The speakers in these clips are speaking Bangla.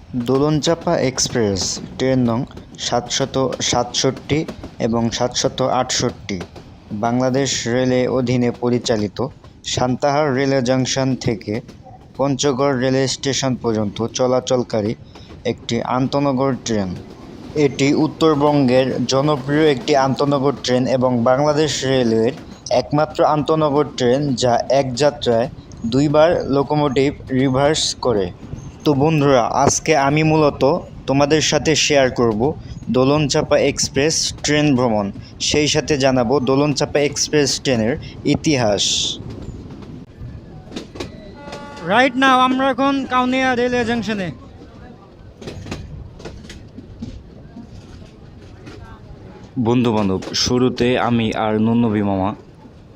দোলনচাঁপা এক্সপ্রেস ট্রেন নং ৭৬৭ এবং ৭৬৮ বাংলাদেশ রেলের অধীনে পরিচালিত সান্তাহার রেলওয়ে জংশন থেকে পঞ্চগড় রেলওয়ে স্টেশন পর্যন্ত চলাচলকারী একটি আন্তঃনগর ট্রেন। এটি উত্তরবঙ্গের জনপ্রিয় একটি আন্তঃনগর ট্রেন এবং বাংলাদেশ রেলওয়ের একমাত্র আন্তঃনগর ট্রেন যা এক যাত্রায় দুইবার লোকোমোটিভ রিভার্স করে। তো বন্ধুরা, আজকে আমি মূলত তোমাদের সাথে শেয়ার করব দোলনচাঁপা এক্সপ্রেস ট্রেন ভ্রমণ, সেই সাথে জানাবো দোলনচাঁপা এক্সপ্রেস ট্রেনের ইতিহাস। রাইট নাও আমরা এখন কাউনিয়া রেলওয়ে জাংশনে। বন্ধু বান্ধব, শুরুতে আমি আর নুনবী মামা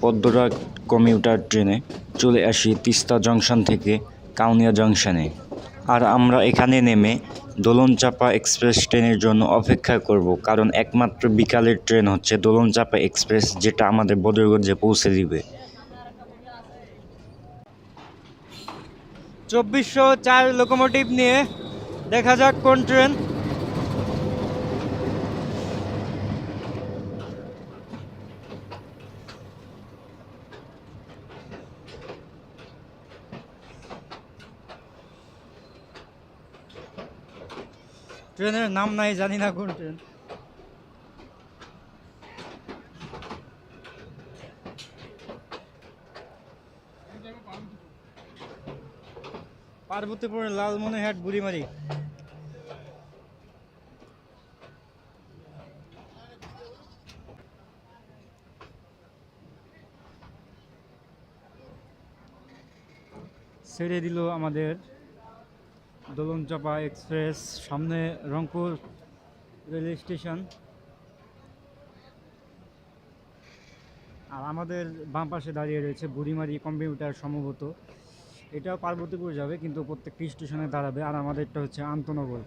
পদ্মরা কমিউটার ট্রেনে চলে আসি তিস্তা জংশন থেকে কাউনিয়া জংশনে। আর আমরা এখানে নেমে দোলনচাঁপা এক্সপ্রেস ট্রেনের জন্য অপেক্ষা করব, কারণ একমাত্র বিকালের ট্রেন হচ্ছে দোলনচাঁপা এক্সপ্রেস, যেটা আমাদের বদরগঞ্জে পৌঁছে দিবে। ২৪০৪ লোকোমোটিভ নিয়ে দেখা যাক কোন ট্রেন। ট্রেনের নাম নাই, জানি না কোন ট্রেন। পার্বতীপুর লালমনিরহাট বুড়িমারি। ছেড়ে দিল আমাদের দোলনচাঁপা এক্সপ্রেস। সামনে রংপুর রেলওয়ে স্টেশন, আর আমাদের বাম পাশে দাঁড়িয়ে রয়েছে বুড়িমারি কম্পিউটার। সম্ভবত এটাও পার্বতীপুর যাবে, কিন্তু প্রত্যেকটি স্টেশনে দাঁড়াবে। আর আমাদেরটা হচ্ছে আন্তনগর।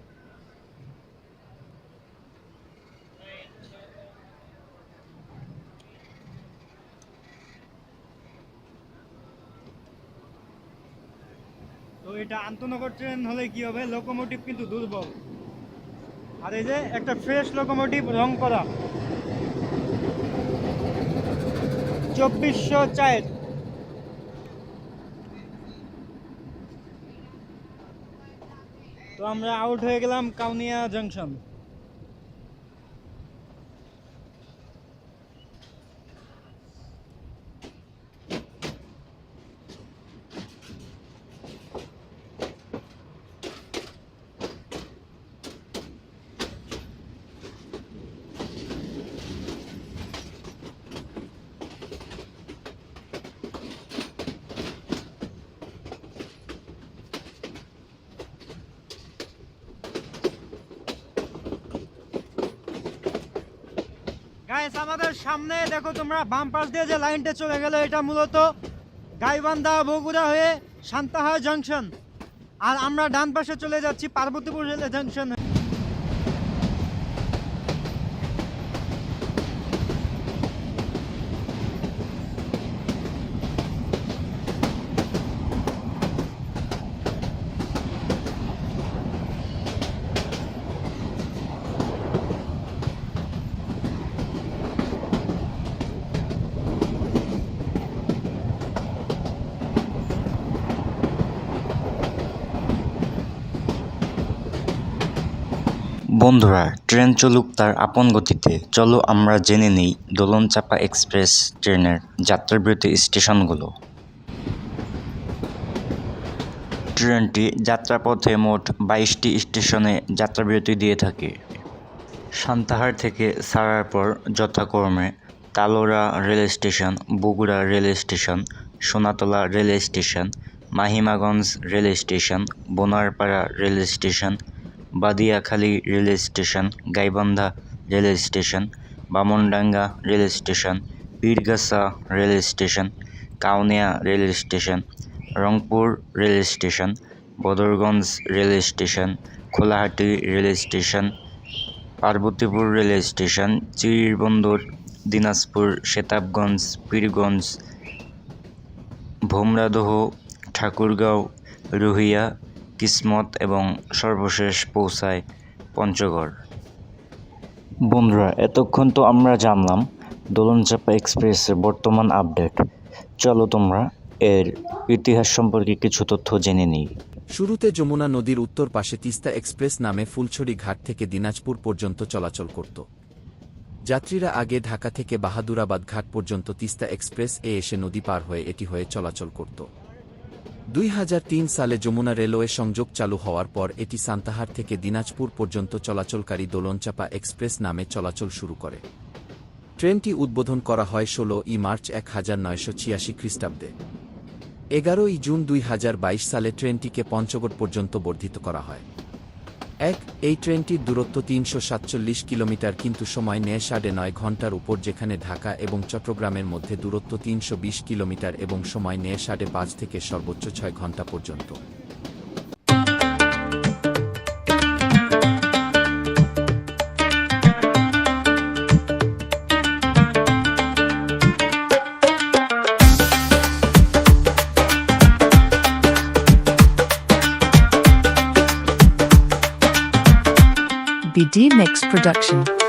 তো এটা আন্তনগর ট্রেন হলে কি হবে, লোকোমোটিভ কিন্তু দুর্বল। আর এই যে একটা ফ্রেশ লোকোমোটিভ, রং করা, ২৪০৪। তো আমরা আউট হয়ে গেলাম কাউনিয়া জংশন। গাইস, আমাদের সামনে দেখো তোমরা, বাম পাশ দিয়ে যে লাইনটা চলে গেল, এটা মূলত গাইবান্ধা বগুড়া হয়ে সান্তাহার জংশন। আর আমরা ডান পাশে চলে যাচ্ছি পার্বতীপুর রেলওয়ে জংশন। বন্ধুরা, ট্রেন চলুক তার আপন গতিতে, চলো আমরা জেনে নিই দোলনচাঁপা এক্সপ্রেস ট্রেনের যাত্রাবিরতি স্টেশনগুলো। ট্রেনটি যাত্রাপথে মোট ২২টি স্টেশনে যাত্রাবিরতি দিয়ে থাকে। সান্তাহার থেকে ছাড়ার পর যথাক্রমে Talora rail station, Bogura rail station, Sonatala rail station, Mahimaganj rail station, Bonarpara rail station, Badiakhali rail station, Gaibandha rail station, Bamondanga rail station, Pirgachha rail station, Kaunia rail station, Rangpur rail station, Badarganj rail station, Kholahati rail station, Parbatipur rail station, Chirirbandar, Dinajpur, Setabganj, Pirganj, Bhomradaha, Thakurgaon, Ruhia, Kismat এবং সর্বশেষ পৌঁছায় পঞ্চগড়। বন্ধুরা, এতক্ষণ তো আমরা জানলাম দোলনচাঁপা এক্সপ্রেসের বর্তমান আপডেট। চলো তোমরা এর ইতিহাস সম্পর্কে কিছু তথ্য জেনে নিই। শুরুতে যমুনা নদীর উত্তর পাশে তিস্তা এক্সপ্রেস নামে ফুলছড়ি ঘাট থেকে দিনাজপুর পর্যন্ত চলাচল করত। যাত্রীরা আগে ঢাকা থেকে বাহাদুরাবাদ ঘাট পর্যন্ত তিস্তা এক্সপ্রেস এসে নদী পার হয়ে এটি হয়ে চলাচল করত। 2003 সালে যমুনা রেলওয়ে সংযোগ চালু হওয়ার পর এটি সান্তাহার থেকে দিনাজপুর পর্যন্ত চলাচলকারী দোলনচাঁপা এক্সপ্রেস নামে চলাচল শুরু করে। ট্রেনটি উদ্বোধন করা হয় 16 মার্চ 1986 খ্রিস্টাব্দে। 11 জুন 2022 সালে ট্রেনটিকে পঞ্চগড় পর্যন্ত বর্ধিত করা হয়। এই ট্রেনটির দূরত্ব 347 কিলোমিটার, কিন্তু সময় নেয় 9.5 ঘন্টার উপর, যেখানে ঢাকা এবং চট্টগ্রামের মধ্যে দূরত্ব 320 কিলোমিটার এবং সময় নেয় 5.5 থেকে সর্বোচ্চ 6 ঘন্টা পর্যন্ত। BD Mix Production.